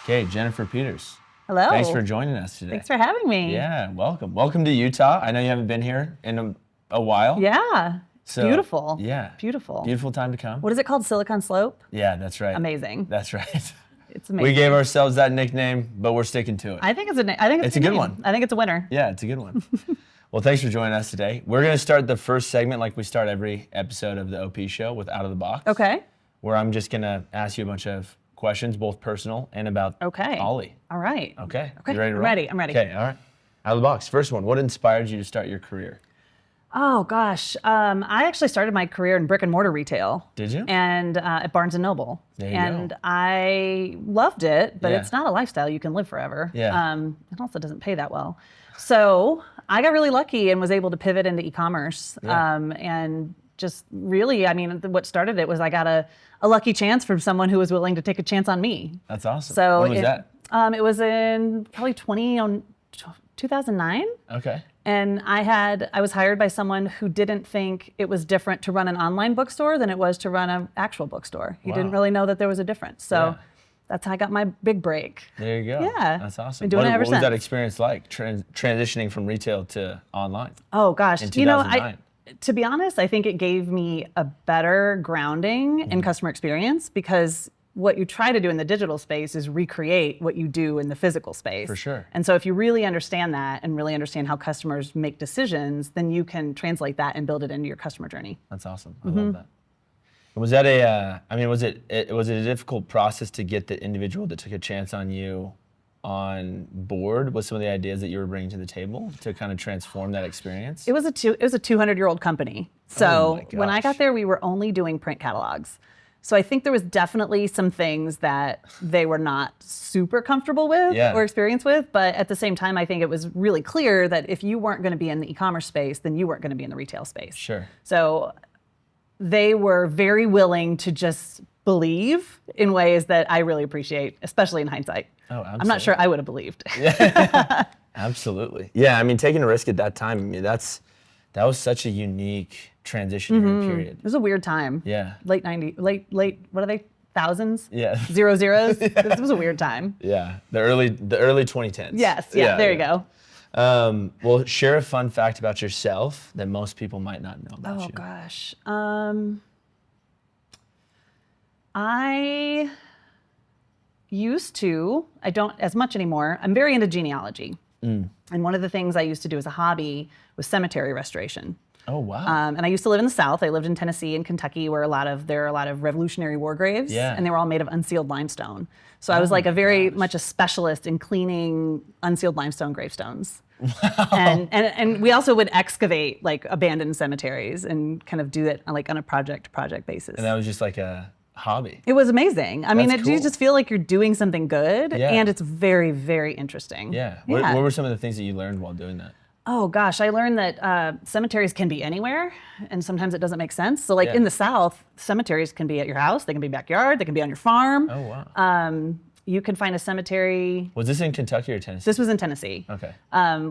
Okay, Jennifer Peters. Hello. Thanks for joining us today. Thanks for having me. Yeah, welcome. Welcome to Utah. I know you haven't been here in a while. Yeah. So, beautiful. Yeah. Beautiful. Beautiful time to come. What is it called? Silicon Slope? Yeah, that's right. Amazing. That's right. It's amazing. We gave ourselves that nickname, but we're sticking to it. I think it's a good one. I think it's a winner. Yeah, it's a good one. Well, thanks for joining us today. We're going to start the first segment like we start every episode of the OP show with Out of the Box. Okay. Where I'm just going to ask you a bunch of questions, both personal and about OLLY. All right. Okay. Okay. You ready to roll? I'm ready. Okay, all right. Out of the box. First one, what inspired you to start your career? Oh gosh, I actually started my career in brick and mortar retail. Did you? And at Barnes and Noble. There you and go. I loved it, but Yeah. it's not a lifestyle you can live forever. Yeah. It also doesn't pay that well. So I got really lucky and was able to pivot into e-commerce. Yeah. And just really, I mean, what started it was I got a lucky chance from someone who was willing to take a chance on me. That's awesome. So when was that? It was in probably 2009. Okay. And I was hired by someone who didn't think it was different to run an online bookstore than it was to run an actual bookstore. He didn't really know that there was a difference. So that's how I got my big break. There you go. Yeah. That's awesome. Been doing it ever what was that since. experience like, transitioning from retail to online? Oh gosh, in 2009? To be honest, I think it gave me a better grounding in customer experience, because what you try to do in the digital space is recreate what you do in the physical space. For sure. And so if you really understand that and really understand how customers make decisions, then you can translate that and build it into your customer journey. That's awesome. I love that. Was that was it a difficult process to get the individual that took a chance on you on board with some of the ideas that you were bringing to the table to kind of transform that experience? It was a 200-year-old company. So Oh my when I got gosh. there, we were only doing print catalogs. So I think there was definitely some things that they were not super comfortable with or experienced with. But at the same time, I think it was really clear that if you weren't going to be in the e-commerce space, then you weren't going to be in the retail space. Sure. So they were very willing to just believe in ways that I really appreciate, especially in hindsight. Oh, absolutely. I'm not sure I would have believed. Absolutely. Yeah, I mean, taking a risk at that time, I mean, that was such a unique transitionary period. It was a weird time. Yeah. Late what are they? Thousands? Yeah. Zeros? This was a weird time. Yeah, the early 2010s. Yes, there you go. Well, share a fun fact about yourself that most people might not know about you. Oh gosh. I don't as much anymore. I'm very into genealogy. And one of the things I used to do as a hobby was cemetery restoration. Oh, wow. And I used to live in the South. I lived in Tennessee and Kentucky, where there are a lot of Revolutionary War graves, and they were all made of unsealed limestone. So I was like much a specialist in cleaning unsealed limestone gravestones. Wow. And we also would excavate like abandoned cemeteries and kind of do it on a project basis. And that was just like a hobby. It was amazing. I mean, That's you cool. just feel like you're doing something good, and it's very, very interesting. Yeah. What were some of the things that you learned while doing that? Oh gosh, I learned that cemeteries can be anywhere, and sometimes it doesn't make sense. So in the South, cemeteries can be at your house, they can be backyard, they can be on your farm. Oh, wow. You can find a cemetery. Was this in Kentucky or Tennessee? This was in Tennessee. Okay.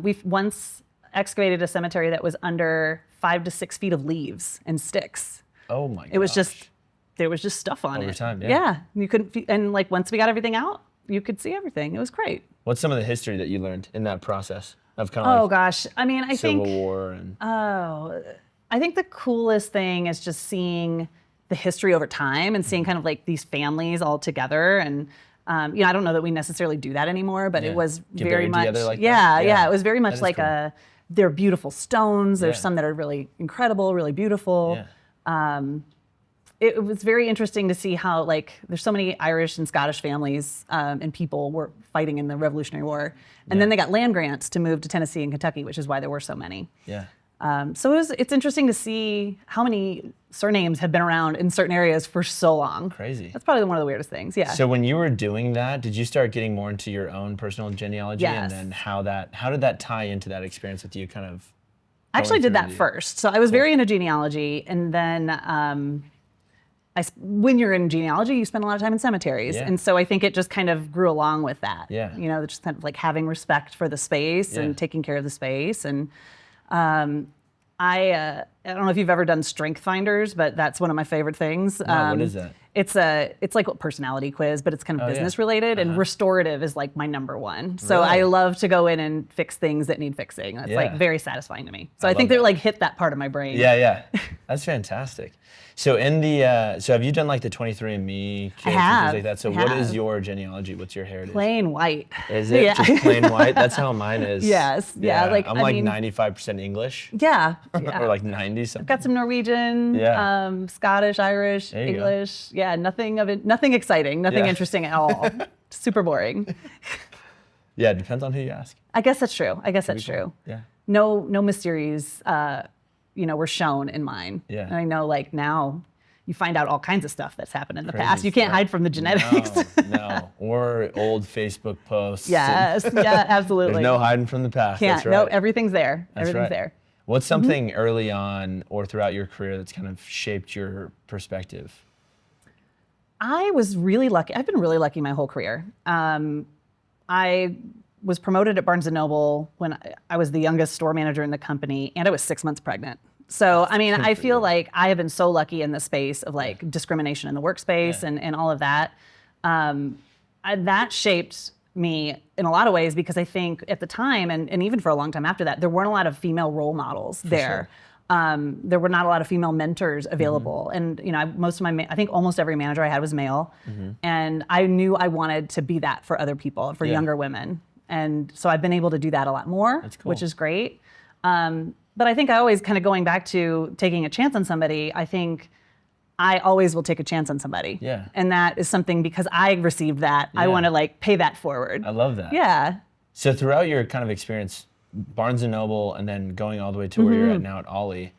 We've once excavated a cemetery that was under 5 to 6 feet of leaves and sticks. Oh my gosh. There was just stuff on Over it. time, yeah. Yeah, you couldn't, and once we got everything out, you could see everything. It was great. What's some of the history that you learned in that process of kind of Gosh, I mean, I Civil think. War and I think the coolest thing is just seeing the history over time and seeing kind of like these families all together. And I don't know that we necessarily do that anymore, but it was Get very buried much together like that? yeah, it was very much is like cool. they're beautiful stones. There's Yeah. some that are really incredible, really beautiful. Yeah. It was very interesting to see how there's so many Irish and Scottish families and people were fighting in the Revolutionary War, and then they got land grants to move to Tennessee and Kentucky, which is why there were so many. Yeah. So it's interesting to see how many surnames have been around in certain areas for so long. Crazy. That's probably one of the weirdest things. Yeah. So when you were doing that, did you start getting more into your own personal genealogy? Yes. And then how did that tie into that experience with you kind of? I actually did that through the- first. So I was very into genealogy, and then when you're in genealogy, you spend a lot of time in cemeteries. Yeah. And so I think it just kind of grew along with that. Yeah. Just kind of like having respect for the space Yeah. and taking care of the space. And I don't know if you've ever done strength finders, but that's one of my favorite things. No, what is that? It's like a personality quiz, but it's kind of business related, and restorative is like my number one. So Really? I love to go in and fix things that need fixing. That's like very satisfying to me. So I think love they that. like hit that part of my brain. Yeah. That's fantastic. So in the so have you done like the 23andMe kits and things like that? So what is your genealogy? What's your heritage? Plain white. Is it just plain white? That's how mine is. Yes. Yeah. Like I'm I like mean, 95% English. Yeah. Or like 90 something. Got some Norwegian, Scottish, Irish, English. Yeah, nothing of it, nothing exciting, nothing interesting at all. Super boring. Yeah, it depends on who you ask. I guess that's true. Yeah. No mysteries, were shown in mine. Yeah. And I know like now you find out all kinds of stuff that's happened in the past. You can't hide from the genetics. No. Or old Facebook posts. Yes. Yeah, absolutely. There's no hiding from the past. Can't. That's right. No, everything's there. That's Everything's right. there. What's something early on or throughout your career that's kind of shaped your perspective? I was really lucky. I've been really lucky my whole career. I was promoted at Barnes & Noble when I was the youngest store manager in the company, and I was 6 months pregnant. So, I mean, I feel like I have been so lucky in the space of like discrimination in the workspace and all of that. That shaped me in a lot of ways because I think at the time, and even for a long time after that, there weren't a lot of female role models there. There were not a lot of female mentors available. And, I think almost every manager I had was male. And I knew I wanted to be that for other people, for younger women. And so I've been able to do that a lot more, which is great. But I think I always kind of going back to taking a chance on somebody, I think I always will take a chance on somebody. Yeah. And that is something because I received that, I want to like pay that forward. I love that. Yeah. So throughout your kind of experience, Barnes & Noble and then going all the way to where you're at now at OLLY,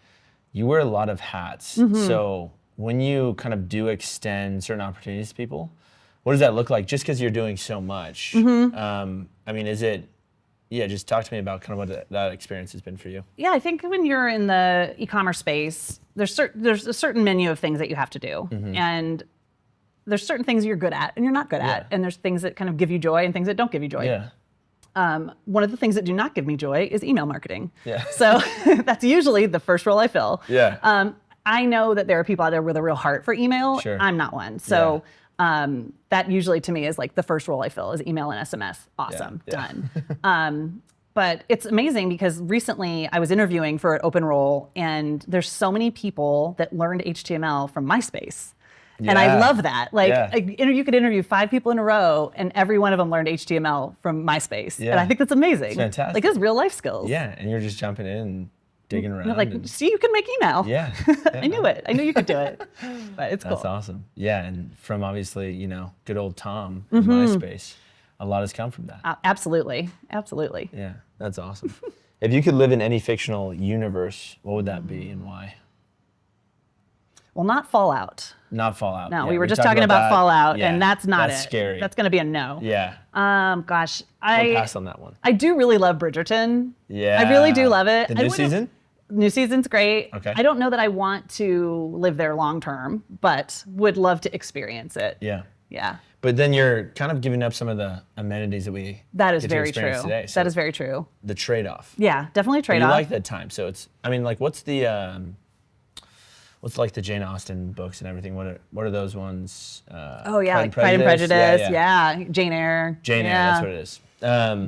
you wear a lot of hats. So when you kind of do extend certain opportunities to people, what does that look like? Just because you're doing so much. I mean, is it, just talk to me about kind of what that experience has been for you. Yeah, I think when you're in the e-commerce space, there's a certain menu of things that you have to do. And there's certain things you're good at and you're not good at. And there's things that kind of give you joy and things that don't give you joy. Yeah. One of the things that do not give me joy is email marketing. Yeah. So that's usually the first role I fill. Yeah. I know that there are people out there with a real heart for email. Sure. I'm not one. So that usually to me is like the first role I fill is email and SMS. Awesome. Done. But it's amazing because recently I was interviewing for an open role and there's so many people that learned HTML from MySpace. And I love that. Like you could interview 5 people in a row and every one of them learned HTML from MySpace. And I think that's amazing. It's fantastic. Like it's real life skills. Yeah, and you're just jumping in and digging around. Like, see, you can make email. Yeah. I knew it. I knew you could do it. But it's cool. That's awesome. Yeah, and from obviously, good old Tom in MySpace, a lot has come from that. Absolutely. Absolutely. Yeah, that's awesome. If you could live in any fictional universe, what would that be and why? Well, not Fallout. Not Fallout. No, Yeah, we were just talking about Fallout, and that's not that's it. Scary. That's going to be a no. Yeah. Gosh, We'll pass on that one. I do really love Bridgerton. Yeah. I really do love it. The new season? New season's great. Okay. I don't know that I want to live there long term, but would love to experience it. Yeah. Yeah. But then you're kind of giving up some of the amenities that we That is get to very experience true. today. So That is very true. the trade-off. Yeah, definitely You trade-off. like that time. So it's, like, what's like the Jane Austen books and everything? What are those ones? Pride and Prejudice. Yeah. Jane Eyre. Jane Eyre, that's what it is.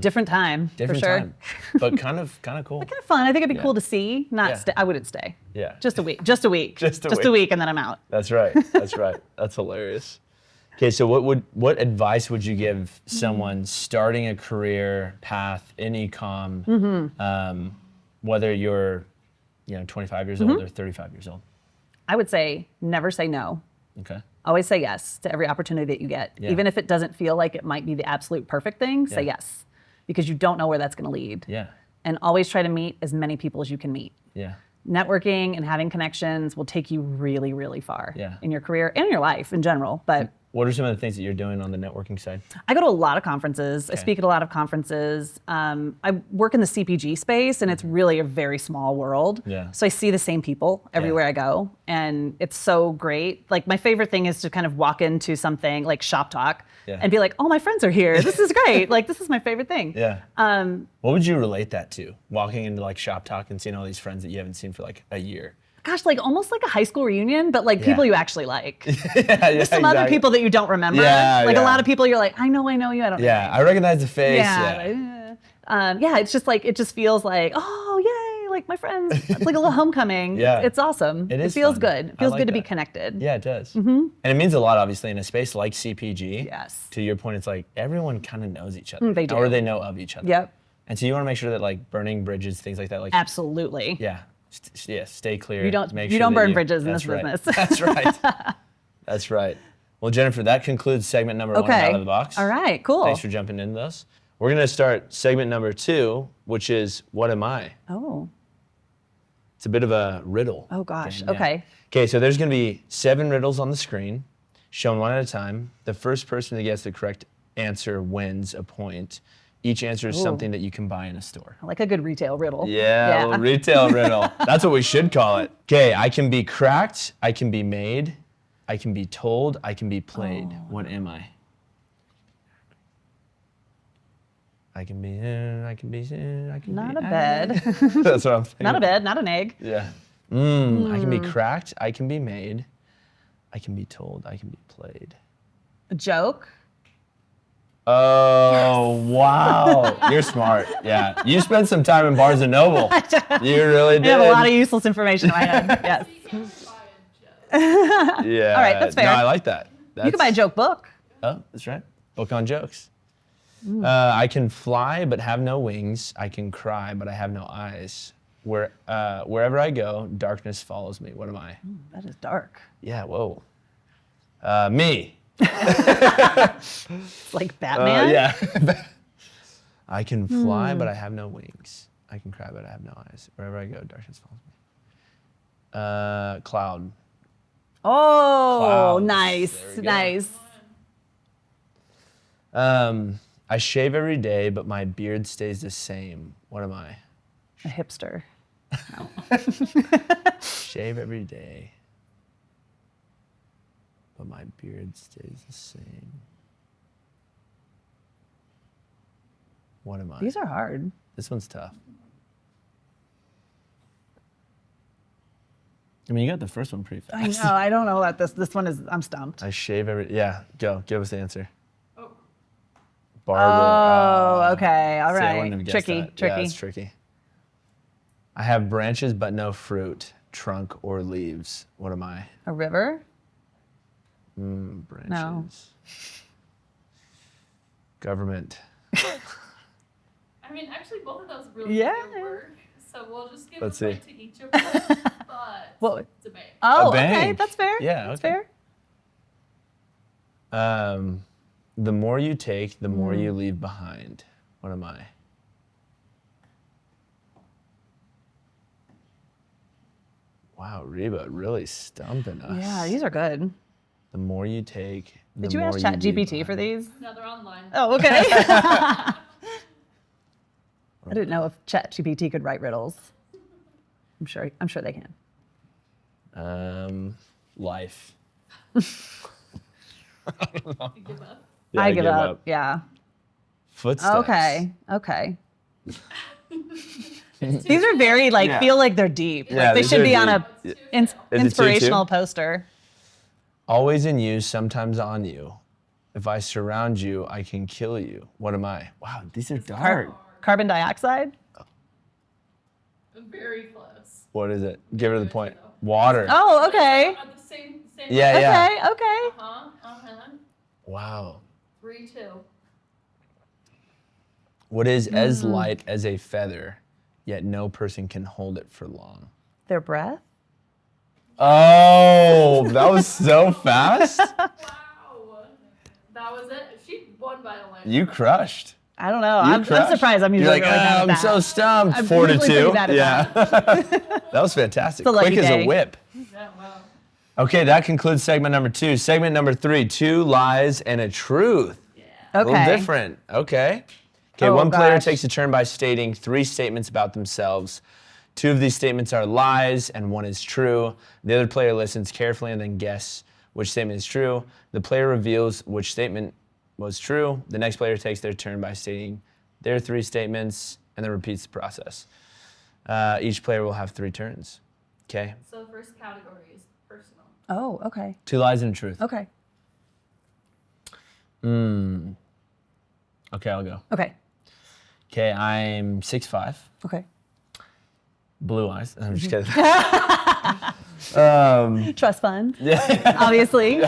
Different time, Different for sure. time, but kind of cool. Kind of fun. I think it'd be cool to see. I wouldn't stay. Yeah. Just a week. Just a week. Just a a week, and then I'm out. That's right. That's right. That's hilarious. Okay, so what advice would you give someone starting a career path in e-com, whether you're 25 years old or 35 years old? I would say never say no. Okay. Always say yes to every opportunity that you get. Yeah. Even if it doesn't feel like it might be the absolute perfect thing, say yes. Because you don't know where that's going to lead. Yeah. And always try to meet as many people as you can meet. Yeah. Networking and having connections will take you really, really far Yeah. in your career and in your life in general. But What are some of the things that you're doing on the networking side? I go to a lot of conferences. Okay. I speak at a lot of conferences. I work in the CPG space, and it's really a very small world. Yeah. So I see the same people everywhere I go, and it's so great. Like, my favorite thing is to kind of walk into something like Shop Talk and be like, oh, my friends are here. This is great. Like, this is my favorite thing. Yeah. What would you relate that to? Walking into like Shop Talk and seeing all these friends that you haven't seen for like a year. Gosh, like almost like a high school reunion, but like people you actually like. Just some other people that you don't remember. A lot of people you're like, I know you, I don't know. Yeah, I recognize the face. It's just like, it just feels like, oh, yay, like my friends. It's like a little homecoming. It's awesome. It feels fun. good. It feels like good to that. be connected. Yeah, it does. And it means a lot, obviously, in a space like CPG. Yes. To your point, it's like everyone kind of knows each other. They do. Or they know of each other. Yep. And so you want to make sure that like burning bridges, things like that. Like Absolutely. Yeah. Stay clear. You don't burn bridges in this business. That's right. That's right. Well, Jennifer, that concludes segment number 1 out of the box. All right, cool. Thanks for jumping into those. We're going to start segment number 2, which is What Am I? Oh. It's a bit of a riddle. Oh, gosh. Thing, Okay. Okay, so there's going to be 7 riddles on the screen, shown one at a time. The first person that gets the correct answer wins a point. Each answer is something that you can buy in a store. I like a good retail riddle. Yeah, a little retail riddle. That's what we should call it. Okay, I can be cracked, I can be made, I can be told, I can be played. What am I? I can be Not a bed. That's what I'm thinking. Not a bed, not an egg. Yeah. I can be cracked, I can be made, I can be told, I can be played. A joke. Oh, wow. You're smart. Yeah. You spent some time in Barnes & Noble. You really did. I have a lot of useless information in my head. Yes. Yeah. All right, that's fair. No, I like that. You can buy a joke book. Oh, that's right. Book on jokes. I can fly but have no wings. I can cry but I have no eyes. Wherever I go, darkness follows me. What am I? That is dark. Yeah, whoa. Me. It's like Batman? Yeah. I can fly, but I have no wings. I can cry, but I have no eyes. Wherever I go, darkness follows me. Cloud. Oh, Clouds. nice, nice. I shave every day, but my beard stays the same. What am I? A hipster. No. Shave every day, but my beard stays the same. What am I? These are hard. This one's tough. I mean, you got the first one pretty fast. I know. I don't know that this one is. I'm stumped. I shave every. Yeah, go. Give us the answer. Oh. Barber. Oh, okay. All See, I right. wouldn't have guessed Tricky. that. Tricky. Yeah, it's tricky. I have branches but no fruit, trunk or leaves. What am I? A river. Branches. No. Government. I mean, actually, both of those really Yeah. good work. So we'll just give Let's a point see. to each of us. But Well, it's a bank. Oh, A bank. okay. That's fair. Yeah, That's okay. fair. The more you take, the more you leave behind. What am I? Wow, Reba, really stumping us. Yeah, these are good. The more you take, the Did you more ask leave ChatGPT for behind. these? No, they're online. Oh, okay. I didn't know if ChatGPT could write riddles. I'm sure they can. Life. You give up. Yeah, I give up. Yeah. Footsteps. Okay. These are very feel like they're deep. Yeah, Like they these should are be on a deep. ins- Is it inspirational 2-2? poster. Always in you, sometimes on you. If I surround you, I can kill you. What am I? Wow, these are dark. Carbon dioxide. Very close. What is it? Give her the point. Water. Oh, okay. Are the same. Yeah, yeah. Okay. Uh-huh. Wow. 3-2. What is as light as a feather, yet no person can hold it for long? Their breath. Oh, that was so fast. Wow. That was it. She won by a line. You crushed. I don't know. You I'm crushed. surprised. I'm You're usually like, really bad at I'm that. so stumped. I'm 4 to usually 2. pretty bad at Yeah. That was fantastic. It's a lucky Quick as a day. whip. Yeah, wow. Okay, that concludes segment number 2. Segment number 3, 2 lies and a truth. A little Okay. different. Okay. Okay, Oh, one player gosh. takes a turn by stating 3 statements about themselves. 2 of these statements are lies and 1 is true. The other player listens carefully and then guess which statement is true. The player reveals which statement was true. The next player takes their turn by stating their 3 statements and then repeats the process. Each player will have 3 turns. Okay? So the first category is personal. Oh, okay. 2 lies and a truth. Okay. Okay, I'll go. Okay. Okay, I'm 6'5", Okay. blue eyes. I'm just kidding. Trust fund, Yeah. obviously.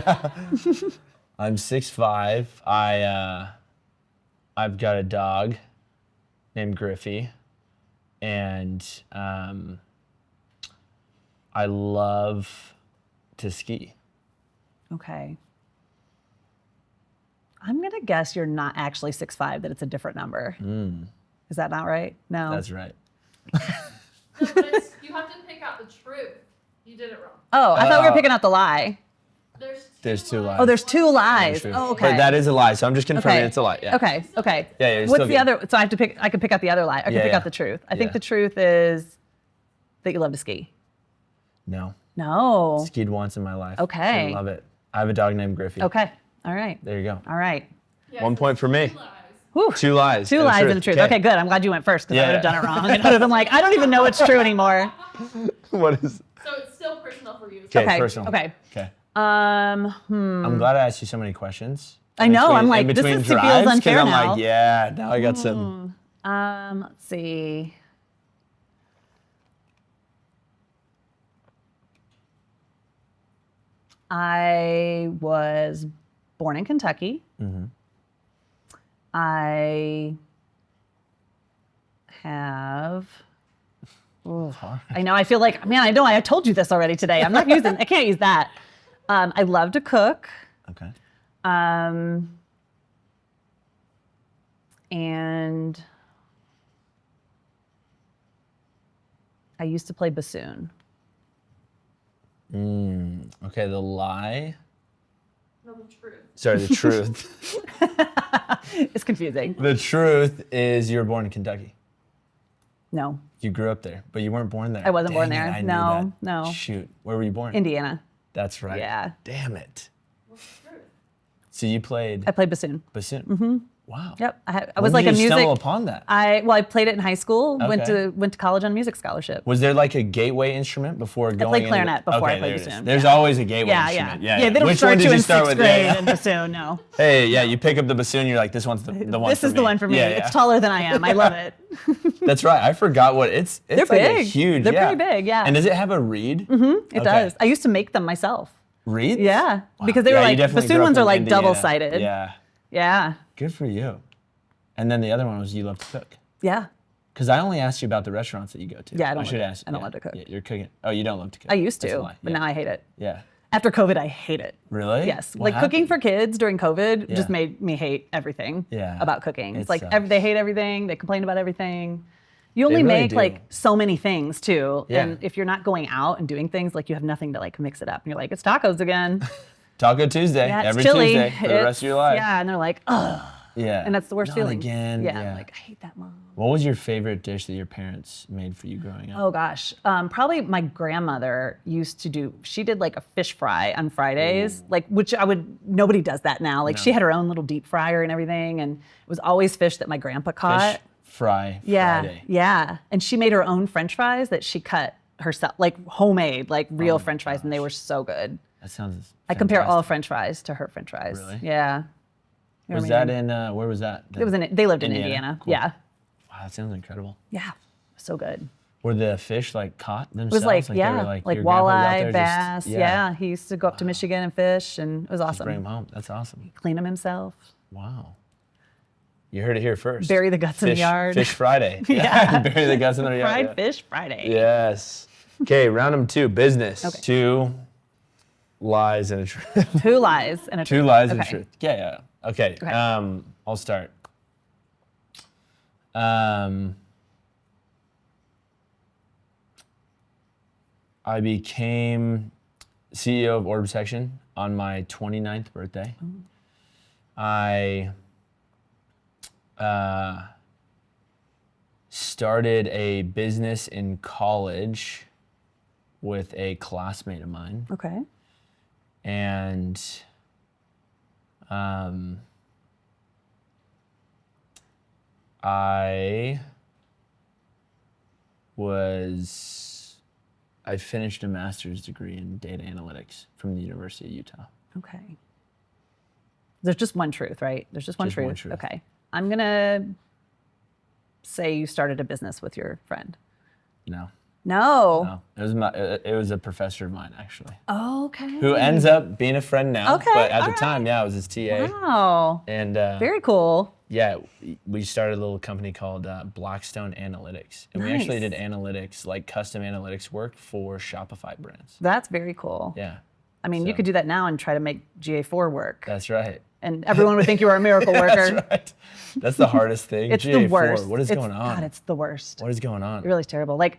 I'm 6'5". I've got a dog named Griffey, and I love to ski. Okay. I'm gonna guess you're not actually 6'5", that it's a different number. Is that not right? No. That's right. No, but you have to pick out the truth. You did it wrong. Oh, I thought we were picking out the lie. There's 2 lies. Oh, there's 2 lies. True. Oh, okay. But that is a lie, so I'm just confirming Okay. it's a lie. Yeah. Okay. Okay. Yeah, you're What's still the good. other? So I have to pick. I can pick out the other lie. I can Yeah, pick yeah. out the truth. I think Yeah. the truth is that you love to ski. No. No. Skied once in my life. Okay. I love it. I have a dog named Griffey. Okay. All right. There you go. All right. Yeah, 1 so point for me. 2 lies. Whew. 2 lies. 2 lies and the truth. Okay, good. I'm glad you went first because I would have Yeah. done it wrong. And I would have been like, I don't even know what's true anymore. What is? So it's still personal for you. Okay, Okay. personal. Okay. Okay. Um. I'm glad I asked you so many questions. I know, I'm like, in this between is- feels drives, 'cause unfair I'm now. like, yeah, now I got some. Let's see. I was born in Kentucky. I have. Ooh, I know. I feel like, man, I know. I told you this already today. I'm not using. I can't use that. I love to cook. Okay. And I used to play bassoon. Okay, the lie. No, the truth. Sorry, the truth. It's confusing. The truth is you were born in Kentucky. No, You grew up there, but you weren't born there. I wasn't born Dang it, there. I knew No, that. no. Shoot, where were you born? Indiana. That's right. Yeah. Damn it. What's the truth? So you played I played bassoon. bassoon. Mm-hmm. Wow. Yep. I When was like did a you music. stumble upon that? I played it in high school. Went Okay. to college on a music scholarship. Was there like a gateway instrument before going? played into clarinet before I okay, played there it is. bassoon. There's always a gateway Yeah, instrument. yeah. They don't Which start one did you you in start 6th with? grade Yeah, in bassoon. No. Hey, yeah, you pick up the bassoon, you're like, this one's the one This for is the one for me. Yeah, It's taller than I am. I love it. That's right. I forgot what it's They're like a big. huge. They're yeah. pretty big, yeah. And does it have a reed? It does. I used to make them myself. Reeds? Yeah, Wow. because they Yeah, were you like definitely bassoon grew up ones are in like Indiana. double-sided. Yeah. Yeah. Good for you. And then the other one was you love to cook. Yeah. Because I only asked you about the restaurants that you go to. Yeah, I don't should love- ask. I don't yeah, love to cook. Yeah, you're cooking. Oh, you don't love to cook. I used That's a to, lie. but Yeah. now I hate it. Yeah. After COVID, I hate it. Really? Yes. What Like cooking for happened? kids during COVID just Yeah. made me hate everything Yeah. about cooking. It It's like sucks. they hate everything. They complain about everything. You only really make do. like so many things too. Yeah. And if you're not going out and doing things, like you have nothing to like mix it up. And you're like, it's tacos again. Taco Tuesday. Yeah, it's every chili. Tuesday for the rest of your life. Yeah. And they're like, ugh. Yeah. And that's the worst Not feeling. again. Yeah. Yeah. I'm like, I hate that, Mom. What was your favorite dish that your parents made for you growing up? Oh gosh, probably my grandmother used to do. She did like a fish fry on Fridays, like which nobody does that now. Like she had her own little deep fryer and everything, and it was always fish that my grandpa caught. Fish fry Yeah, Friday. yeah. And she made her own French fries that she cut herself, like homemade, like real French fries, and they were so good. That sounds. I compare all fantastic. French fries to her French fries. Really? Yeah. You know Was what I that mean? in? Where was that? It was in. They lived in Indiana. Cool. Yeah. Wow, that sounds incredible. Yeah. So good. Were the fish like caught It themselves? was like, they yeah, were, like your grandpa was out walleye, there bass. just- Yeah. He used to go up to Michigan and fish, and it was Just bring awesome. them home. That's awesome. Clean them himself. Wow. You heard it here first. Bury the guts in the Fish- yard. Fish Friday. Yeah. Bury the guts in the yard. Fried yeah. fish Friday. Yes. Okay, round number 2, business. Okay. 2 lies and a truth. 2 lies and a 2 truth. lies and a Okay. truth. Yeah, yeah. Okay. Okay. I'll start. I became CEO of Order Protection on my 29th birthday. I started a business in college with a classmate of mine. Okay. And I finished a master's degree in data analytics from the University of Utah. Okay. There's just one truth, right? There's just one Just truth. one truth. Okay. I'm going to say you started a business with your friend. No, No. it was a professor of mine, actually, Okay. who ends up being a friend now. Okay, But at the all time, yeah, I was his TA. Wow. And Very cool. yeah, we started a little company called Blackstone Analytics. And we actually Nice. did analytics, like custom analytics work for Shopify brands. That's very cool. Yeah, I mean, you So- could do that now and try to make GA4 work. that's right. And everyone would think you were a miracle worker. That's right. That's the hardest thing. It's GA4, the worst. what is going on? God, it's the worst. What is going on? It really is terrible. Like,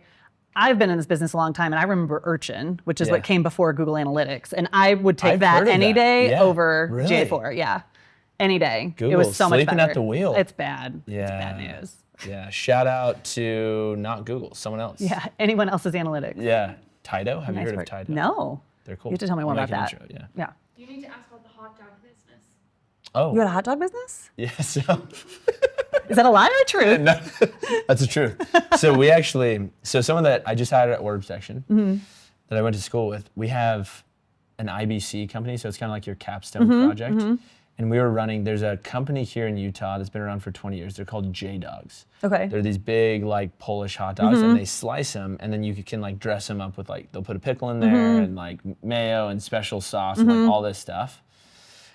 I've been in this business a long time, and I remember Urchin, which is Yeah. what came before Google Analytics, and I would take I've that heard of any that. day Yeah. over Really? GA4. Yeah, any day. It Google's was so much sleeping better. at the wheel. It's bad. Yeah. It's bad news. Yeah, shout out to not Google, someone else. Yeah, anyone else's analytics. Yeah, Tydo. Have you Nice heard work. of Tydo? No. They're cool. You have to tell me more I'll about make that. an intro, Yeah. You need to ask about the hot dog business. Oh. You had a hot dog business? Yeah, so Is that a lie or true? no, that's the truth. So we actually, someone that I just hired at Order Protection Mm-hmm. that I went to school with, we have an IBC company, so it's kind of like your capstone Mm-hmm, project. And we were running, there's a company here in Utah that's been around for 20 years. They're called J-Dogs. Okay. They're these big like Polish hot dogs Mm-hmm. and they slice them and then you can like dress them up with like, they'll put a pickle in there Mm-hmm. and like mayo and special sauce and like all this stuff.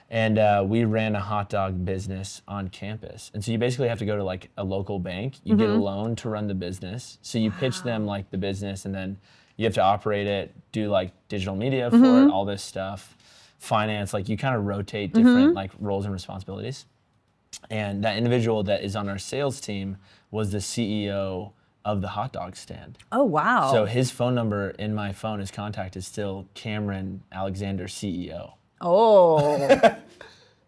And we ran a hot dog business on campus. And so you basically have to go to like a local bank, you get a loan to run the business. So you pitch them like the business and then you have to operate it, do like digital media for it, all this stuff, finance, like you kind of rotate different like roles and responsibilities. And that individual that is on our sales team was the CEO of the hot dog stand. Oh, wow. So his phone number in my phone, his contact is still Cameron Alexander CEO. Oh,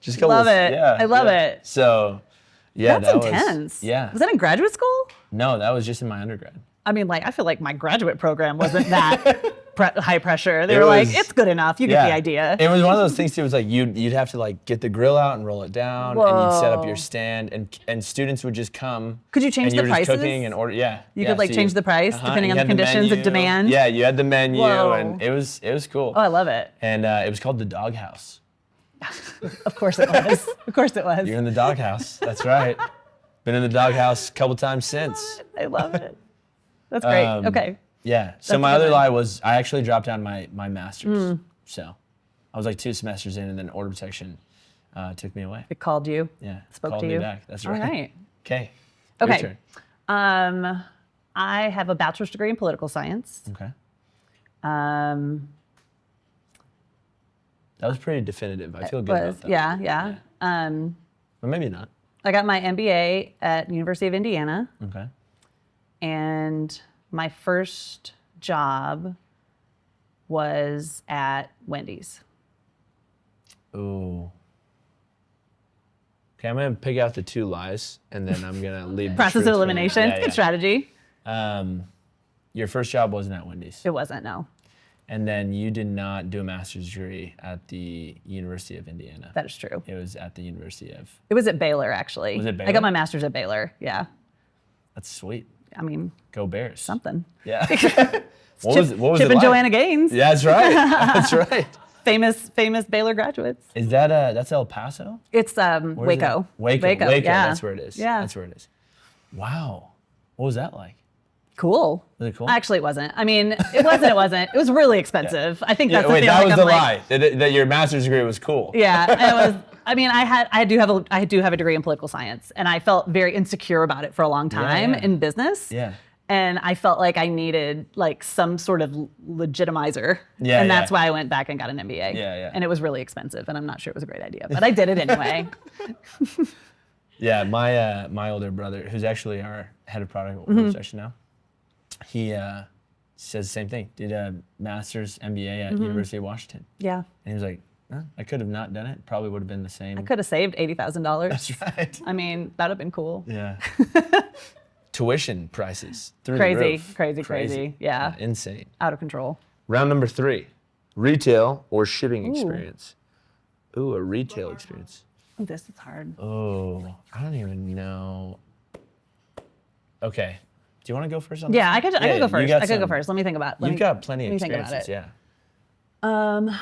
Just a couple Love of- it. Yeah, I love yeah. it. So, yeah, that's that intense. was yeah. Was that in graduate school? No, that was just in my undergrad. I mean, like, I feel like my graduate program wasn't that high pressure. They It were like, was- it's good enough. You get the idea. It was one of those things too. It was like you'd have to like get the grill out and roll it down, and you'd set up Whoa. your stand, and students would just come. Could you change and you the were just prices? cooking and order. Yeah, You yeah, could like so change the price depending you on the had conditions of menu. demand. Yeah, you had the menu, Whoa. and it was cool. Oh, I love it. And it was called the Doghouse. Of course it was. Of course it was. You're in the doghouse. That's right. Been in the doghouse a couple times since. I love it. That's great. Okay. Yeah. So That's my a good other one. lie was I actually dropped down my master's. So I was like 2 semesters in, and then Order Protection took me away. It called you. Yeah. Spoke called to me you. back. That's All right. right. Okay. Okay. Your turn. I have a bachelor's degree in political science. Okay. Um, That was pretty definitive. I feel good about that. yeah. But maybe not. I got my MBA at University of Indiana, Okay. and my first job was at Wendy's. Ooh. Okay, I'm gonna pick out the 2 lies, and then I'm gonna leave. the Process truth of for you. elimination. Yeah, Good strategy. Your first job wasn't at Wendy's, It wasn't, no. and then you did not do a master's degree at the University of Indiana. That is true. It was at the University of. It was at Baylor, actually. Was it I Baylor? got my master's at Baylor. Yeah. That's sweet. I mean, Go Bears. something. Yeah. What was Chip it and like? Joanna Gaines. Yeah, that's right. That's right. Famous Baylor graduates. Is that that's El Paso? It's Where is Waco. it? Waco. Yeah. That's where it is. Yeah. That's where it is. Wow. What was that like? Cool. Was it cool? Actually, it wasn't. I mean, it wasn't. It was really expensive. I think that's the wait, feeling. that was I'm the like, lie. That your master's degree was cool. Yeah, and it was. I mean, I do have a degree in political science, and I felt very insecure about it for a long time yeah. in business. Yeah. And I felt like I needed like some sort of legitimizer. Yeah, And that's yeah. why I went back and got an MBA. Yeah, yeah. And it was really expensive, and I'm not sure it was a great idea, but I did it anyway. Yeah, my older brother, who's actually our head of product Mm-hmm. section now, he says the same thing. Did a master's MBA at University of Washington. Yeah. And he was like, I could have not done it. Probably would have been the same. I could have saved $80,000. That's right. I mean, that'd have been cool. Yeah. Tuition prices through the Crazy, roof. crazy. Yeah. Insane. Out of control. Round number 3, retail or shipping experience. Ooh, a retail experience. Oh, this is hard. Oh, I don't even know. Okay. Do you want to go first on Yeah, this? I could go first. you got I could go some- first. Let me think about it. You've got plenty of let me think about experiences, it. yeah.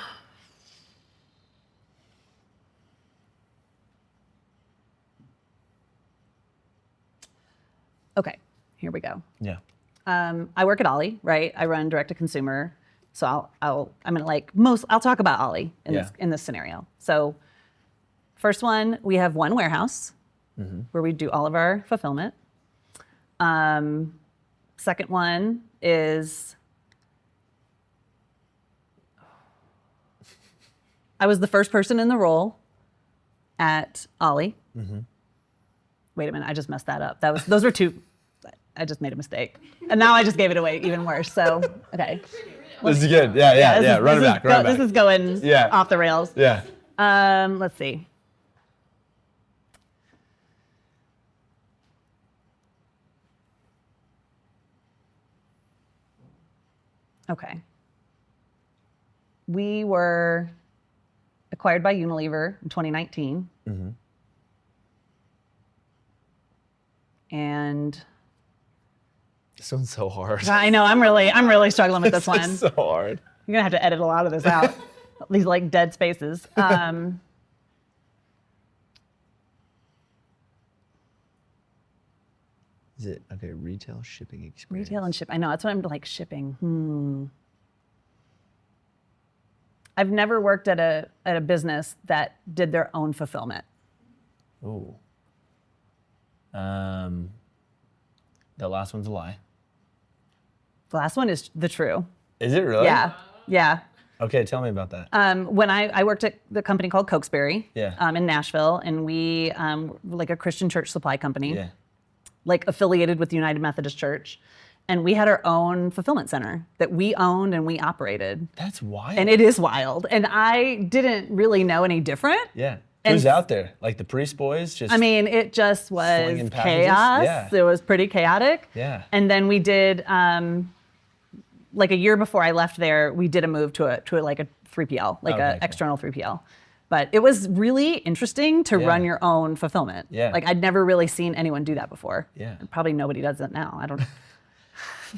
Okay, here we go. Yeah. I work at OLLY, right? I run direct to consumer. So I'll talk about OLLY in this scenario. So first one, we have one warehouse where we do all of our fulfillment. Second one is I was the first person in the role at OLLY. Wait a minute, I just messed that up. Those were two. I just made a mistake, and now I just gave it away even worse. So okay, This is good. Yeah. Run it back. This is going off the rails. Yeah. Let's see. Okay. We were acquired by Unilever in 2019. And This one's so hard. I know I'm really struggling with this one. It's so hard. You're gonna have to edit a lot of this out. These like dead spaces. Is it okay? Retail shipping experience. Retail and ship. I know that's what I'm like shipping. I've never worked at a business that did their own fulfillment. Ooh. The last one's a lie. The last one is the true. Is it really? Yeah. Okay, tell me about that. When I worked at the company called Cokesbury in Nashville, and we like a Christian church supply company, Yeah. like affiliated with the United Methodist Church. And we had our own fulfillment center that we owned and we operated. That's wild. And it is wild. And I didn't really know any different. Yeah. And Who's out there? Like the priest boys? Just. I mean, it just was Slinging packages? chaos. Yeah. It was pretty chaotic. Yeah. And then we did, like a year before I left there, we did a move to a 3PL, like Okay, a cool. external 3PL. But it was really interesting to run your own fulfillment. Yeah. Like I'd never really seen anyone do that before. Yeah. And probably nobody does it now. I don't.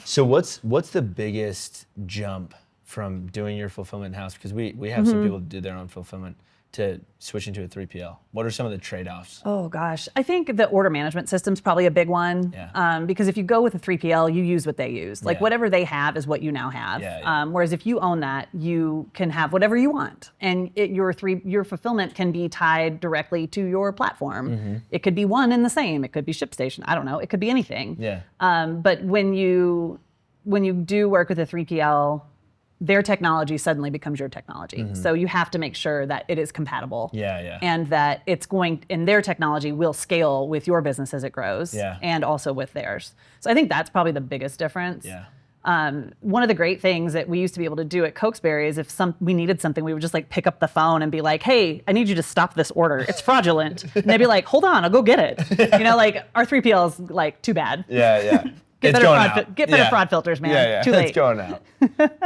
So what's the biggest jump from doing your fulfillment in-house? Because we have some people who do their own fulfillment to switching to a 3PL. What are some of the trade-offs? Oh gosh, I think the order management system's probably a big one. Yeah. Because if you go with a 3PL, you use what they use. Like Yeah. whatever they have is what you now have. Yeah. Whereas if you own that, you can have whatever you want, and your fulfillment can be tied directly to your platform. It could be one and the same. It could be ShipStation. I don't know. It could be anything. Yeah. But when you do work with a 3PL, their technology suddenly becomes your technology. So you have to make sure that it is compatible. Yeah. And that and their technology will scale with your business as it grows. Yeah. And also with theirs. So I think that's probably the biggest difference. Yeah. One of the great things that we used to be able to do at Cokesbury is if we needed something, we would just like pick up the phone and be like, hey, I need you to stop this order. It's fraudulent. And they'd be like, hold on, I'll go get it. You know, like our 3PL is like, too bad. Yeah. Get It's better, going fraud, out. get better Yeah. fraud filters, man. Yeah. Too late. It's going out.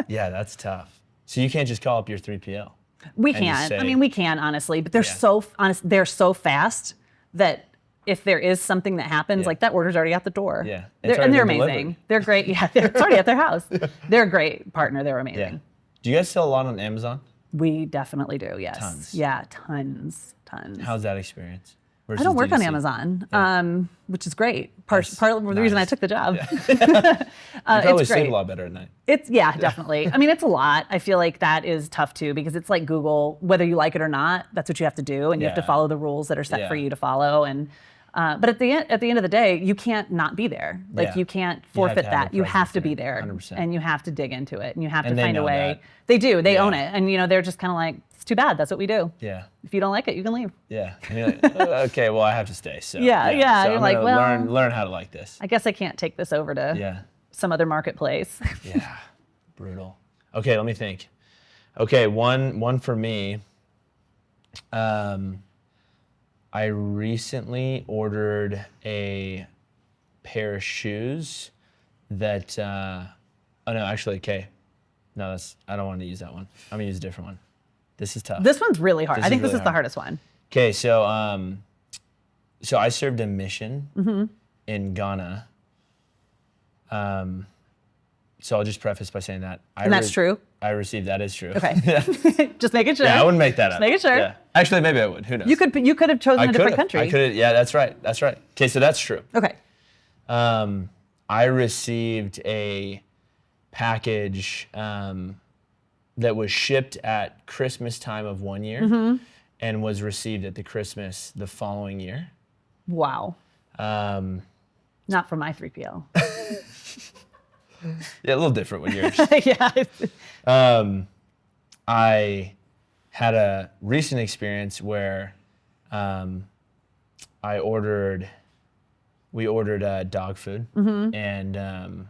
Yeah, that's tough. So you can't just call up your 3PL. We and just can. say- I mean, we can honestly, but they're so honest. They're so fast that if there is something that happens, Yeah. like that order's already out the door. Yeah. It's They're, already and they're been amazing. delivered. They're great. Yeah, it's already at their house. They're a great partner. They're amazing. Yeah. Do you guys sell a lot on Amazon? We definitely do. Yes. Tons. Yeah, tons. How's that experience? I don't work on DTC? Amazon, which is great. Part That's of the reason I nice. took the job. You probably it's sleep great. a lot better at night. It's definitely. I mean, it's a lot. I feel like that is tough too because it's like Google. Whether you like it or not, that's what you have to do, and you have to Yeah. follow the rules that are set for Yeah. you to follow. And but at the end of the day, you can't not be there. Like Yeah. you can't You have forfeit to have that. a You have to presence be there, there, 100%. and you have to dig into it, and you have And to they find a know way. that. They do. They Yeah. own it, and they're just kind of like, it's too bad. That's what we do. Yeah. If you don't like it, you can leave. Yeah. And you're like, okay, well, I have to stay. So Yeah. So You're I'm like, gonna well, learn how to like this. I guess I can't take this over to Yeah. some other marketplace. Yeah, brutal. Okay, let me think. Okay, one for me. I recently ordered a pair of shoes that, oh no, actually, okay. No, I don't want to use that one. I'm gonna use a different one. This is tough. This one's really hard. I think this really is the hard. hardest one. Okay, so I served a mission in Ghana. So I'll just preface by saying that. And that's true? I received, that is true. Okay. Just making sure. Yeah, I wouldn't make that up. Just making sure. Yeah. Actually, maybe I would. Who knows? You could have chosen a different country. I could have. Yeah, that's right. That's right. Okay, so that's true. Okay. I received a package that was shipped at Christmas time of one year and was received at the Christmas the following year. Wow. Not from my 3PL. Yeah, a little different when you're. Yeah. I had a recent experience where we ordered dog food and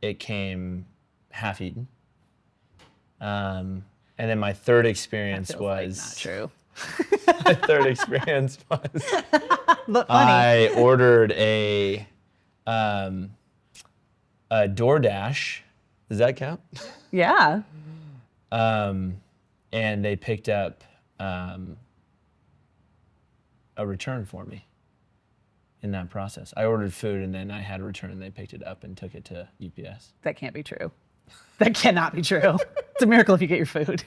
it came half eaten. And then my third experience was not true. my third experience was But funny. I ordered a DoorDash. Does that count? Yeah. And they picked up a return for me in that process. I ordered food and then I had a return and they picked it up and took it to UPS. That can't be true. That cannot be true. It's a miracle if you get your food.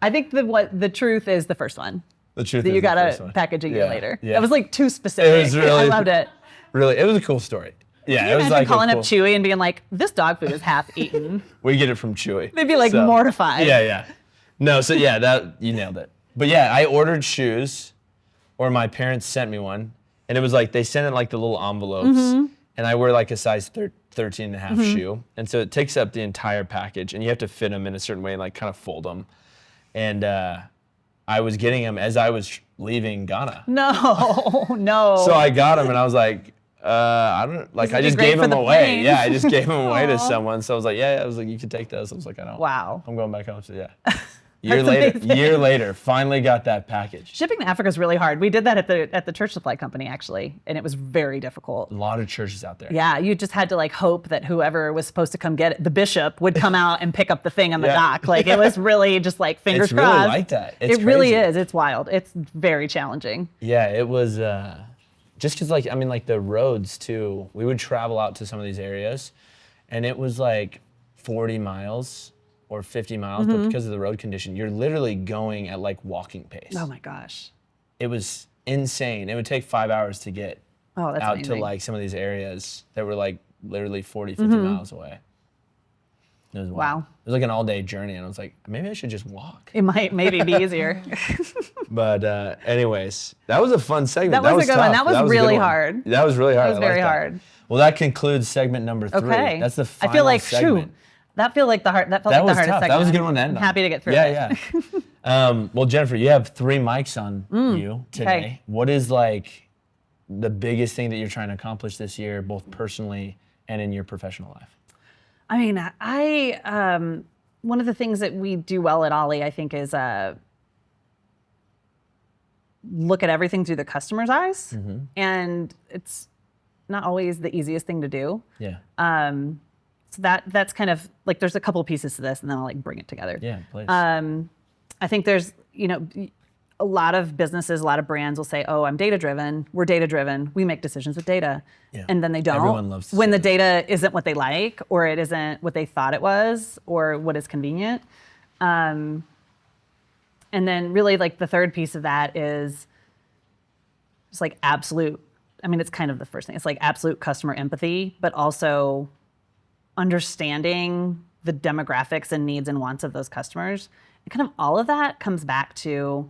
I think the truth is the first one. The truth that is you got the first a one. package a year later. Yeah. That was like too specific. It was really, I loved it. Really, it was a cool story. Yeah, Can it you was imagine like calling a cool, up Chewy and being like, "This dog food is half eaten"? We get it from Chewy. They'd be like So, mortified. Yeah. No, so yeah, that you nailed it. But yeah, I ordered shoes, or my parents sent me one, and it was like they sent in like the little envelopes, and I wear like a size 13 and a half shoe, and so it takes up the entire package, and you have to fit them in a certain way and like kind of fold them. And I was getting them as I was leaving Ghana. No. So I got them, and I was like, I don't like. I just gave them away. plane. Yeah, I just gave them away to someone. So I was like, yeah. I was like, you can take those. I was like, I don't. Wow. I'm going back home. So yeah. That's amazing. Year later, finally got that package. Shipping to Africa is really hard. We did that at the church supply company actually, and it was very difficult. A lot of churches out there. Yeah, you just had to like hope that whoever was supposed to come get it, the bishop, would come out and pick up the thing on the dock. Like it was really just like fingers crossed. It's really like that. It's it really crazy. is. It's wild. It's very challenging. Yeah, it was just because like the roads too. We would travel out to some of these areas, and it was like 40 miles or 50 miles, but because of the road condition, you're literally going at like walking pace. Oh my gosh. It was insane. It would take 5 hours to get Oh, that's out amazing. to like some of these areas that were like literally 40, 50 miles away. It was wild. Wow. It was like an all-day journey, and I was like, maybe I should just walk. It might maybe be easier. But anyways, that was a fun segment. That was a good one. tough. That was a good really one. hard. That was really hard. That was very hard. Well, that concludes segment number 3. Okay. That's the final I feel like segment. That felt like the That hardest was segment. tough. That was a good one to end on. I'm happy to get through it. Yeah. Well, Jennifer, you have 3 mics on you today. Okay. What is like the biggest thing that you're trying to accomplish this year, both personally and in your professional life? I mean, one of the things that we do well at OLLY, I think, is look at everything through the customer's eyes, and it's not always the easiest thing to do. Yeah. So that's kind of like there's a couple pieces to this, and then I'll like bring it together. Yeah, please. I think there's a lot of businesses, a lot of brands will say, "Oh, I'm data driven. We're data driven. We make decisions with data," and then they don't. Everyone loves to when say the data isn't what they like, or it isn't what they thought it was, or what is convenient. And then really like the third piece of that is just like absolute. I mean, it's kind of the first thing. It's like absolute customer empathy, but also understanding the demographics and needs and wants of those customers. And kind of all of that comes back to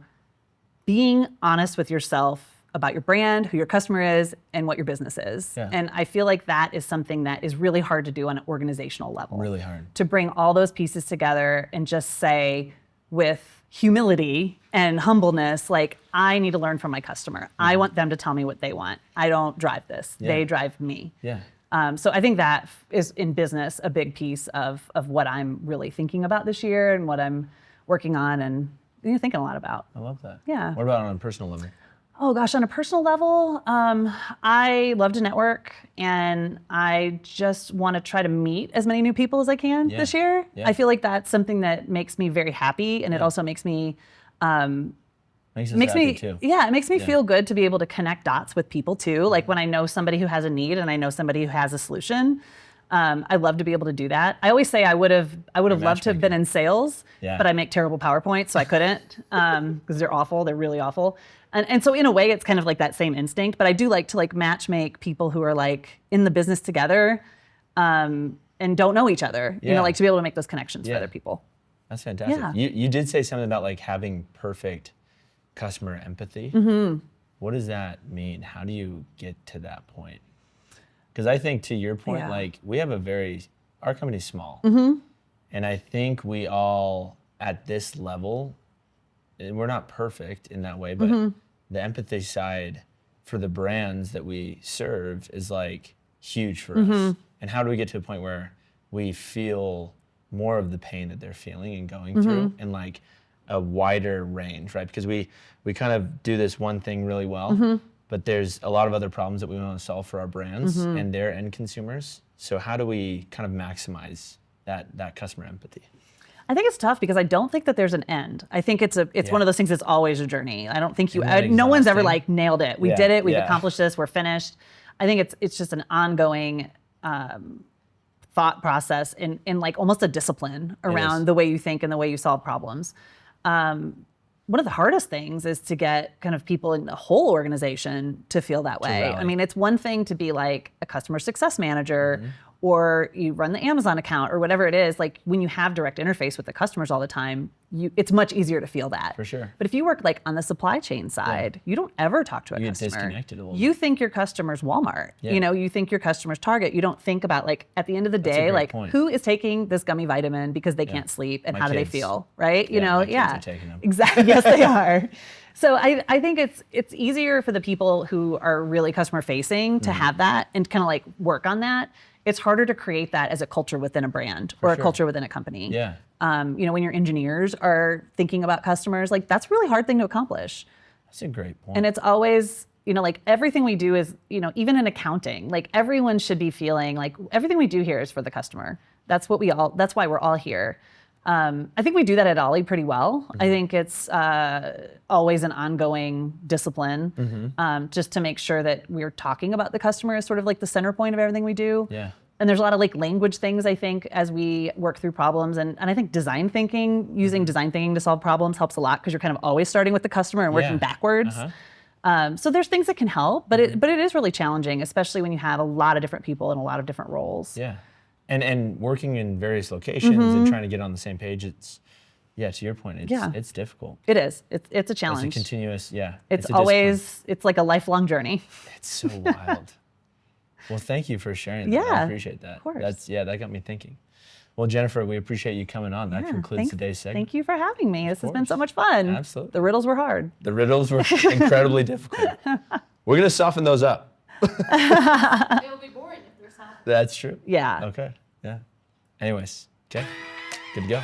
being honest with yourself about your brand, who your customer is, and what your business is. Yeah. And I feel like that is something that is really hard to do on an organizational level. Really hard. To bring all those pieces together and just say with humility and humbleness, like, I need to learn from my customer. I want them to tell me what they want. I don't drive this. Yeah. They drive me. Yeah. So I think that is in business a big piece of what I'm really thinking about this year and what I'm working on and thinking a lot about. I love that. Yeah. What about on a personal level? Oh gosh, on a personal level, I love to network and I just want to try to meet as many new people as I can this year. Yeah. I feel like that's something that makes me very happy, and it also makes me Makes us happy too. yeah, it makes me feel good to be able to connect dots with people too. Like when I know somebody who has a need and I know somebody who has a solution, I love to be able to do that. I always say I would have loved to have been in sales, but I make terrible PowerPoints, so I couldn't because they're awful. They're really awful. And so in a way, it's kind of like that same instinct. But I do like to like match make people who are like in the business together and don't know each other. You know, like to be able to make those connections for other people. That's fantastic. Yeah. You did say something about like having perfect customer empathy. What does that mean? How do you get to that point? Because I think to your point, like we have our company's small. And I think we all at this level, and we're not perfect in that way, but the empathy side for the brands that we serve is like huge for us. And how do we get to a point where we feel more of the pain that they're feeling and going through and like a wider range, right? Because we kind of do this one thing really well, but there's a lot of other problems that we want to solve for our brands and their end consumers. So how do we kind of maximize that customer empathy? I think it's tough because I don't think that there's an end. I think it's one of those things that's always a journey. I don't think no one's ever like nailed it. We did it. We've accomplished this. We're finished. I think it's just an ongoing thought process in like almost a discipline around the way you think and the way you solve problems. One of the hardest things is to get kind of people in the whole organization to feel that way. I mean, it's one thing to be like a customer success manager or you run the Amazon account or whatever it is. Like when you have direct interface with the customers all the time, it's much easier to feel that. For sure. But if you work like on the supply chain side, you don't ever talk to a You get customer. disconnected a little You think your customer's Walmart. You know, you think your customer's Target. You don't think about like at the end of the day, like who is taking this gummy vitamin because they can't sleep and how do they feel, right? You know, my kids are taking them. Exactly. Yes, they are. So I think it's easier for the people who are really customer facing to have that and kind of like work on that. It's harder to create that as a culture within a brand or a culture within a company. Yeah. You know, when your engineers are thinking about customers, like that's a really hard thing to accomplish. That's a great point. And it's always, you know, like everything we do is, you know, even in accounting, like everyone should be feeling like everything we do here is for the customer. That's why we're all here. I think we do that at OLLY pretty well. I think it's always an ongoing discipline just to make sure that we're talking about the customer as sort of like the center point of everything we do. Yeah. And there's a lot of like language things, I think, as we work through problems. And I think design thinking, using design thinking to solve problems helps a lot because you're kind of always starting with the customer and working backwards. So there's things that can help, but it is really challenging, especially when you have a lot of different people in a lot of different roles. Yeah. And working in various locations and trying to get on the same page, it's, to your point, it's difficult. It is. It's a challenge. It's a continuous, It's a always, discipline. it's like a lifelong journey. It's so wild. Well, thank you for sharing that. I appreciate that. Of course. That got me thinking. Well, Jennifer, we appreciate you coming on. That concludes today's segment. Thank you for having me. This has been so much fun. Absolutely. The riddles were hard. The riddles were incredibly difficult. We're going to soften those up. It'll be boring if there's not. That's true. Yeah. Okay. Yeah. Anyways, okay. Good to go.